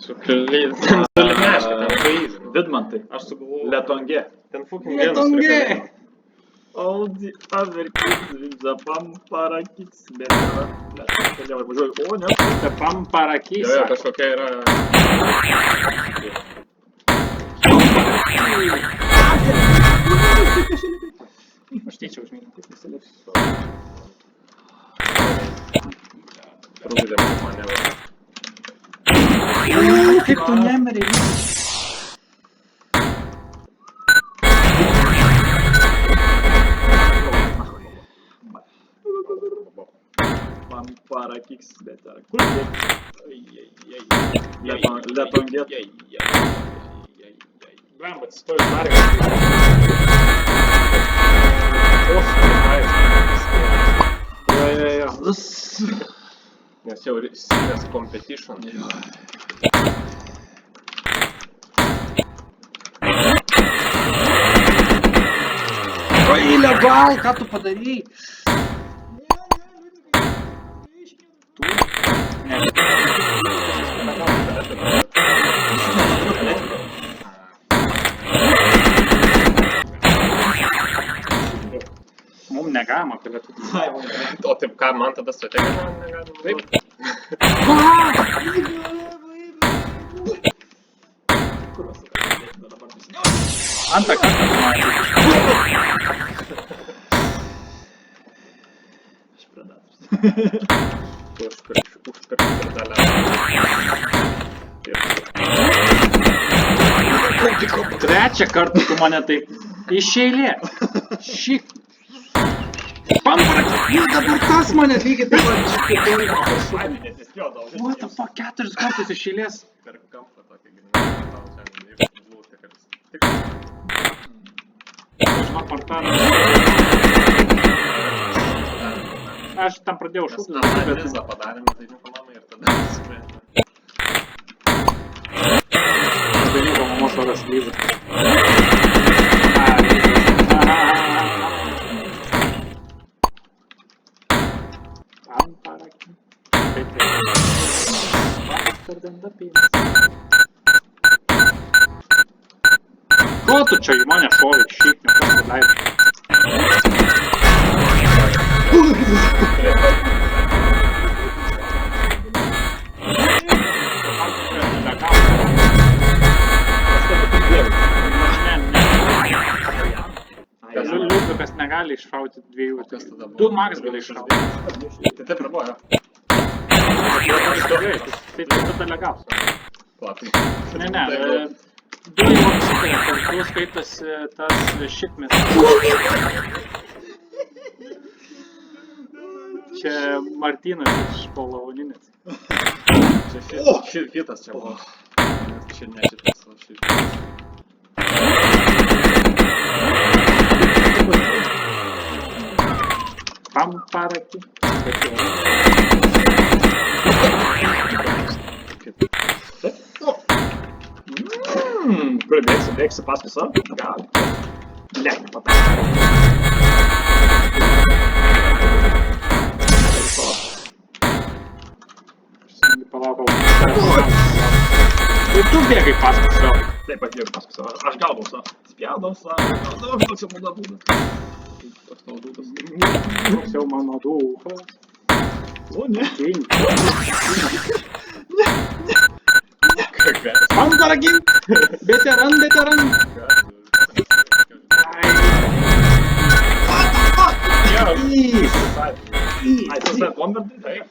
Šuklys. Ten neaišku, ten kruizai. Vidmantai. Aš sugalvoju. Letongė. Ten fucking vienas reikalingas. Audi averkis, zapam parakiks, bet yra. Keliavai važiuoju, o ne, zapam parakys. Jo, kažkokia yra... Aš tyčia užmėginti, kaip nesilėksiu. Rūdėm manevą. Kaip tu nemeriai? Parakiks, bet ar kur Letongė. Blemba, atsistoju sargas. Jo. Nes jau serious competition. Illegal, ką tu padarei? Mums negalima pilėtų. O taip ką, man tada strategija negalima? Taip. Antrą kartą matyti. Aš predatorius. Užpirk dalę. Trečią kartą tu mane taip iš eilės. Šik. Pamparakis, jau dabar tas mane lygiai taip pat. What the fuck, 4 kartus iš eilės. Per kampą tokį gyvenimą. Žinau, partarą. Aš tam pradėjau šūkti. Mes analizą padarėme, tai nepanomai ir tada sprendėme. Dalyko mamos oras lyzas. Pamparakis. Ko tu čia į mane šovė, šikniu, kas tu leidai? Liudvikas negali iššauti dviejų. Du max gali iššauti. Tai taip ir buvo, jo. Tai tada legaus. Platai. Ne, du jau apsitarė, kartu skaitosi tas šitmis. Čia Martynas iš Polavoninės. Čia fitas čia buvo. Čia ne šitas, o šitas. Pamparakis. Kur bėgsi paskui savo? Gali. Ne, nepataikė. Palaukau. Ir tu bėgai paskui savo. Taip, aš bėgai paskui savo. Aš gaudau savo. Spjaudau savo. Toks jau mano būdas. Toks tavo būdas. Toks jau mano dūkas. O, ne. Pamparakis! Veteran! What the fuck? Easy! Ai, suicide bomber? Taip.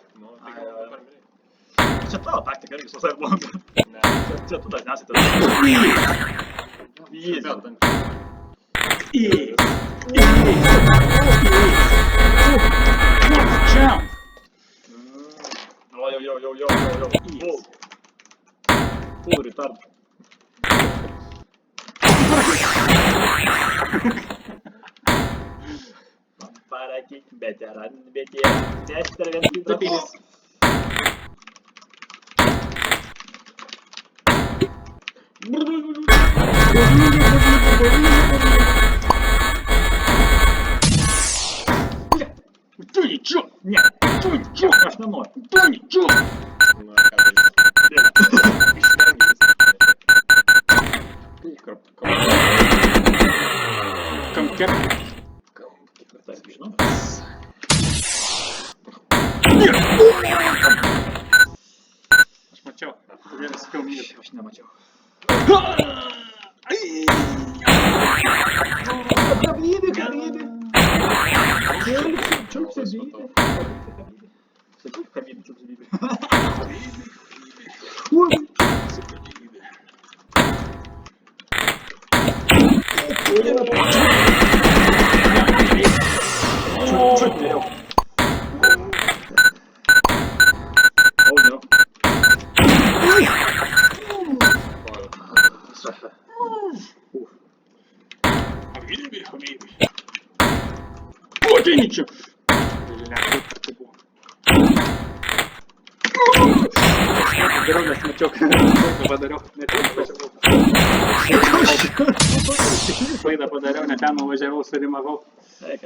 Čia tavo taktika, irgi suicide bomber. Ne. Čia tu dažniausiai tada. Jump! Yo. Full retard. Pamparakis, veteran. Tester vienas kitas. Tu nічого! Ні, tu nічого! Аж не ноль! Tu nічого! Nu, ką daryti. mačiau. Vienas sakiau myliu. Aš nemačiau. Sakiau, Khabibui čiups Khabibui. Čiut geriau. Oh no. Habibi. O, tai ničia. Padariau, nes mačiau, kad padariau, ne ten nuvažiavau. Klaidą padariau, ne ten nuvažiavau, surimavau. Eik.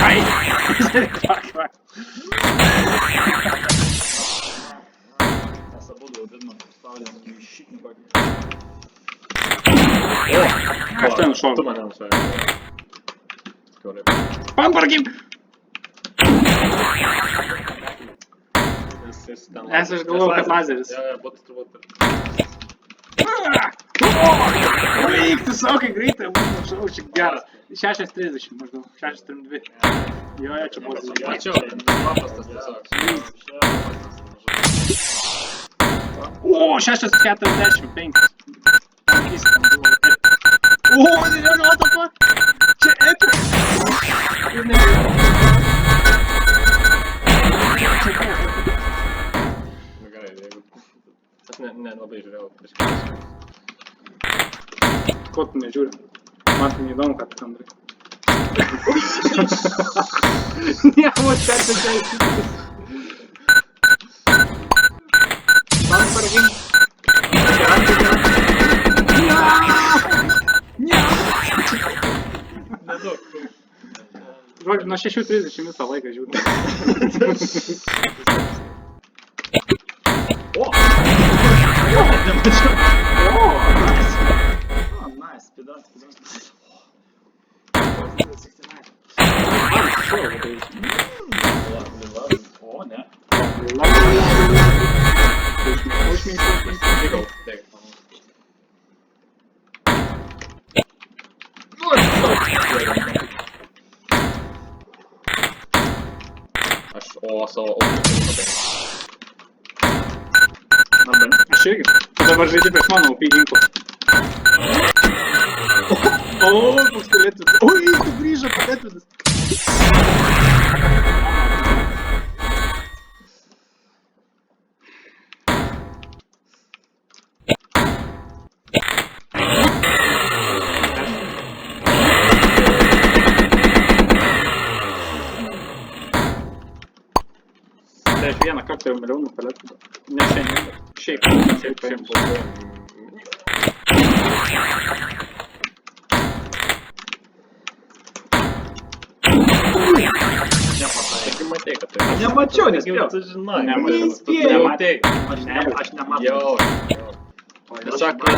Ai! Mes abudu vadinam spaudėm į šitinį kokį. Aš ten šoku. Tu mane nušovė. Kiaurai. Pamparkim! Nes aš galvojau, kad lazeris. Jo, būtų turbūt. Eik, tu saukai greitai, man šau, čia geras. 6:30 maždaug, 6:32. Jo, čia buvo zvaigždė. Mačiau, paprastas tiesiog. O, 6:45. O, nežinau, what the fuck? Čia epic. Nu gerai, jeigu... Aš nelabai žiūrėjau prieš kelias. Ko tu nežiūri? Man tai neįdomu, ką tu ten darai. Ne, vos persičiai. Pamparkim. Nedaug. Žodžiu, nuo 6:30 visą laiką žiūri. O! Nemačiau. O! Nice, spidas. O, ne. Bėgau. Aš savo aukštį. Aš irgi. Tu dabar žaidži prieš mano OP ginklą. O, koks tu Lietuvas. Oi, tu grįžo po Lietuvas. Tai aš vieną kartą jau milijonų palėtų. Ne šiandien. Šiaip buvo. Taigi matei, kad tai... Nemačiau, nespėjau. Tu žinai. Nespėjau. Nematei. Aš nematau. Jau.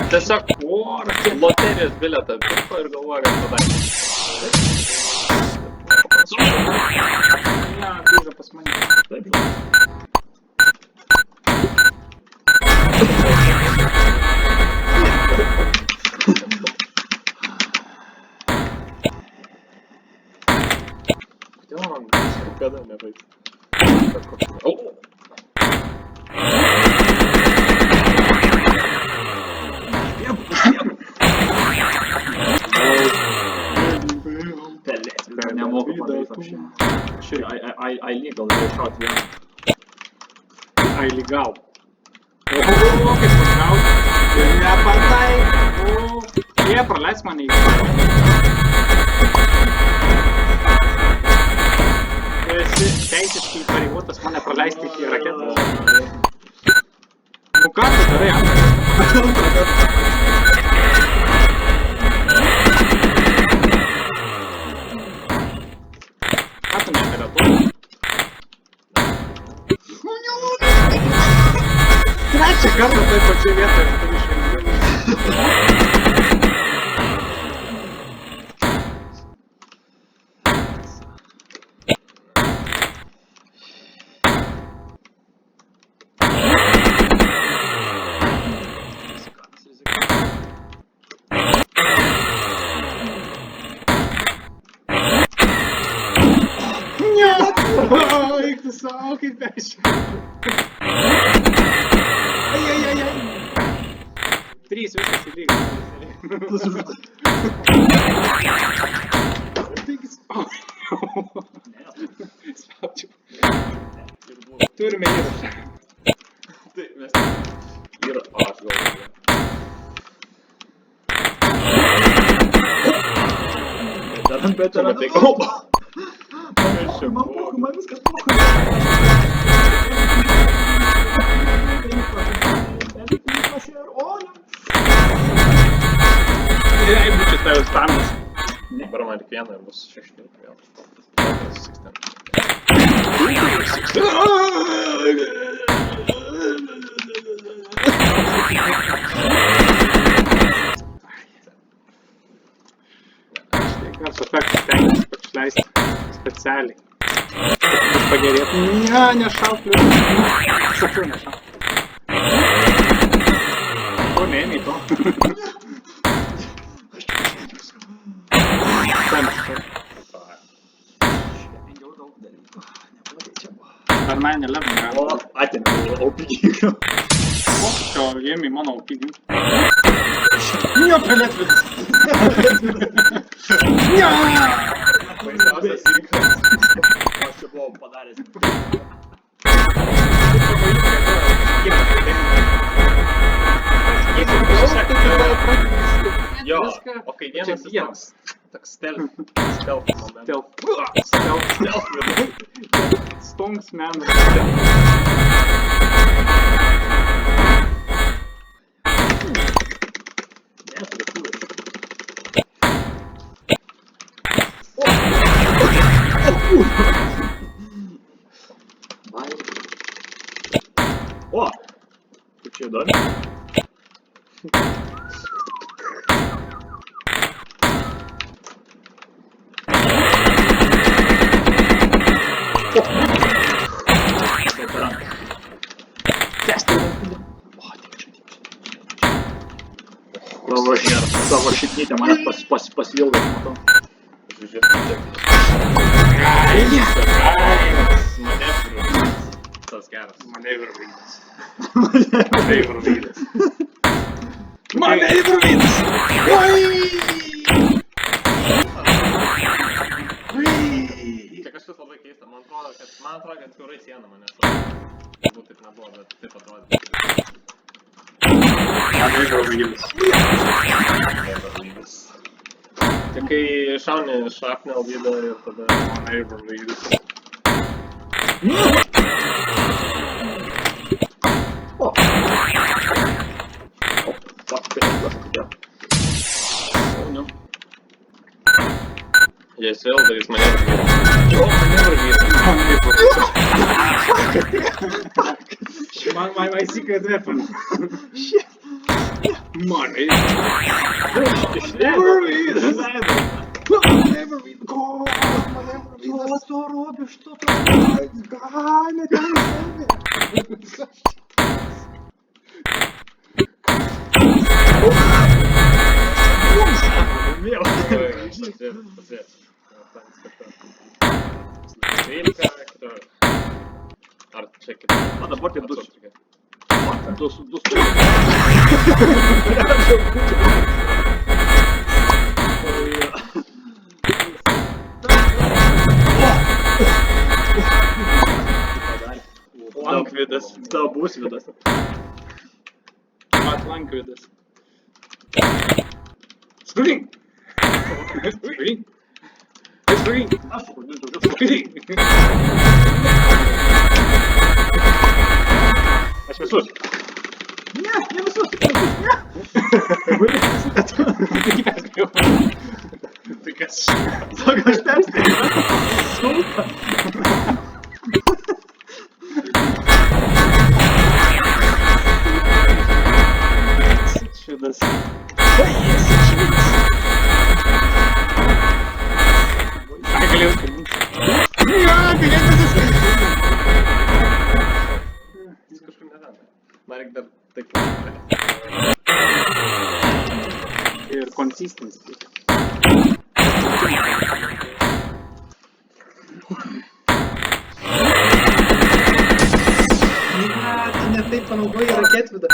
Tiesiog loterijos bilietą pirko ir galvoja, kad padarė. Ne, grįžo pas mane. Taip. Kodėl man kada nebaigti? O! Nemoku padaryti apšį. I legal, reikia šauti vieną. Ai, lygal. Oho, kaip pasgauti. Ir nepataikau. Jie praleis mane į galvą. Tu esi teisiškai įpareigotas mane praleisti iki raketų. Nu ką tu darai, Andras? Ką tu negalėtum? Trečią kartą toj pačioj vietoje turi išvengti. Sau kaip aš. Ai. 3 viskas įvyko. Taigi spaudžiu. Turime įrašą. Tai mes... Yra, aš galvoju. Bet yra tai kalba. Man viskas pokai. Jei būčiau tavęs spamas. Dabar man tik vieną ir bus 6 vėl. Garso efektus stengiasi išleisti specialiai. Vis pagerėtų. Ne, nešauk liūdų. Sakiau, nešauk. O, ne, nei to. Ar 9-11 gal? O, atėmė OP-gį. O, čia ėmė mano OP-gį. Ne, palėt vidus. Ne! Baisiausias įvykas. Aš čia buvau padaręs. Jo, o kai vienas toks stealth moment. Stealth. Stonks man. О! Ты че, да? Savo šitnytę manęs pasilgas, matau. Tas geras. Manevrovydas. Čia kažkas labai keista. Man atrodo, kad atvirai siena manęs. Galbūt taip nebuvo, bet taip atrodė. Tai kai šauni šaknę alvydą ir tada... Manevrovydas. O! Fuck, tai o, ne. Jis vėl darys manevrovydą. Jo, My secret weapon. Shit. Money. Manevrovydas. Что робишь? Что ты робишь? Ганя, там Meu. Посвет. Стрелька, кто... Арт-чекер. Надо бортить душ. До Lankvidas. Da, būsvidas. Lankvidas. Spring! Spring! Spring! Spring! Aš visus. Ne visus. Tai kas? Sako, aš perspėjau. Sulta. Šitas. Ai, galėjau skambinti. Jis kažkur nedavė. Man reikia dar taip. Ir consistency. tu ne taip panaudoji raketvidą.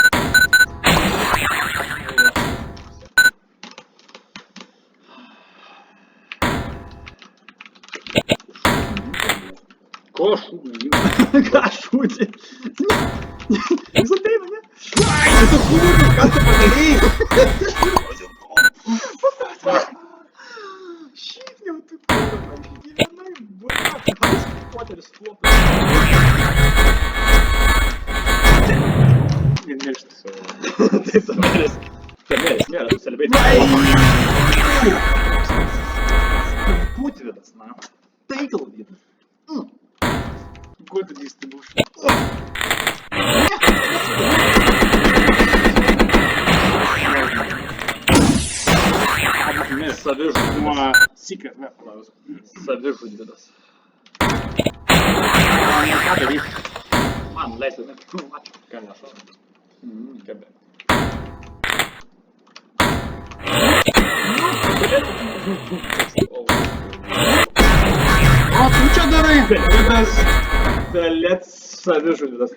Ko šūdė? Ką šūdė? Jis ateina, ne? Ai, tu kūrė, ką tu padarei? Šiaip jau tu kūrė, gyvenai, buena, Haris Poteris flopas. Ir mirštas. Taip, Sameris. Sameris, nėra, tu selbėjai. Putvidas, na. Taikalvydas. Godrys tai būš. Savižudydas. Nuo Secret Weapon. Savižudydas. Ką daryti? Man leistų, ne? Ačiū. Ką nešu? Kebe. O, tu čia darai? Vidas. Belėt savižudydas.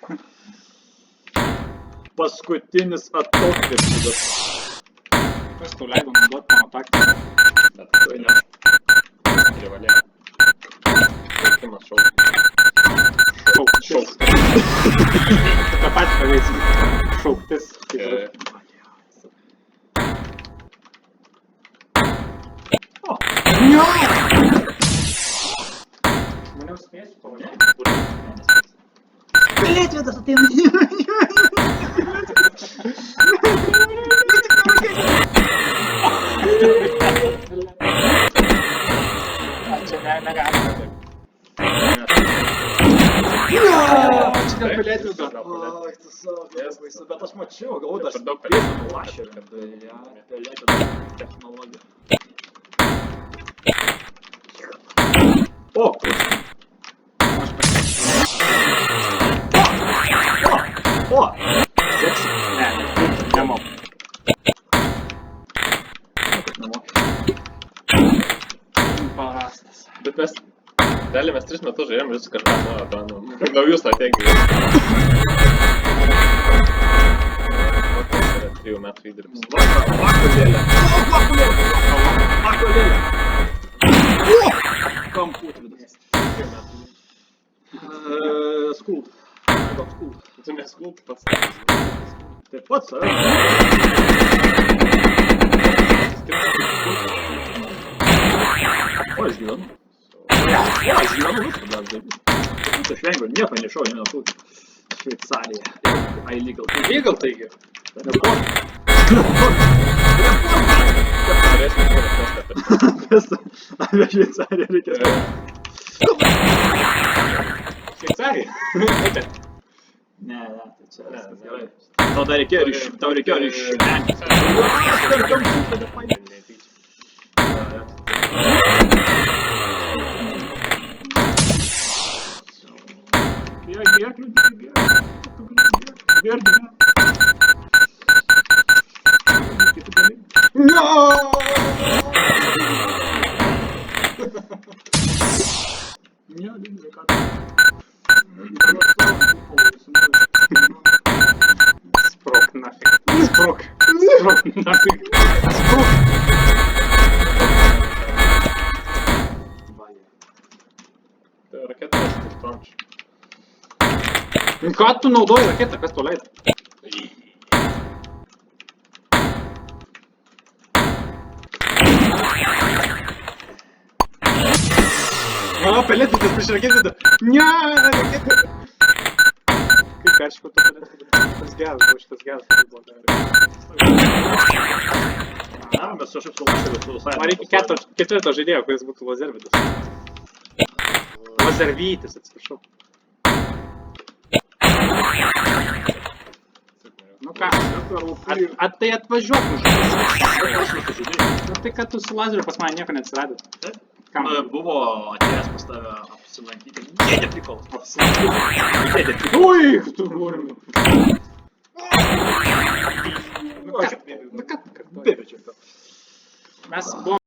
Paskutinis atokvėpsidas. Kas tau leido naudoti mano taktiką? Bet tai ne. Privalėjau. Šaukimas šaukti. Šauktis. Tu tą patį paveisim. Šauktis. O, Jo! Mane užspėsiu pavadinti. Belėt Vedas ateina. Čia negalima taip. Čia gal pelėti vidu. Oi, tu savo, baisu, bet aš mačiau, galvoju, Per aš daug pėsinu lašerį, kad belėti technologija. O, o, seksi. Ne, nemoku. Parastas. Bet mes, realiai mes 3 metus žaidėm ir kažką atradom. Naujų strategijų. Tai yra 3 metų įdirbis. Vakulėlė. Vakulėlė. Kam putvidas? Skuld. Skuld. Tu neskuld pats. Taip pats, O, aš gyvenu. Aš gyvenu viską dar daryti. Aš vengiu, nieko nešau, ne tu. Šveicarija. I legal. Legal taigi. Report. Turėsime postą per Apie Šveicariją reikės. Šveicarija. Ne, tai čia viskas gerai. Tau dar reikėjo ir iš Sprok нафиг. Sprok нафиг. Sprok. Tai raketas tūkstančių. Ką tu naudoji raketą, kas tau leido? O, pelėtis prieš raketvidą. Ne, raketvidą. Kaip peršiko to pelėtis? Tas geras buvo, šitas geras buvo. Na, mes aš apsulašėliu su visai. Man reikia ketvirto žaidėjo, kuris būtų lazervidas. Lazervytis, atsiprašau. Nu ką, tai atvažiuok už jas. Nu tai kad tu su lazeriu pas mane nieko neatsiradė. Taip? Kam? Buvo atėjęs pas tave apsilankyti. Dėdė prikolas. Ui, tu nurmi. Nu ką, Bėbė čia. mes buvom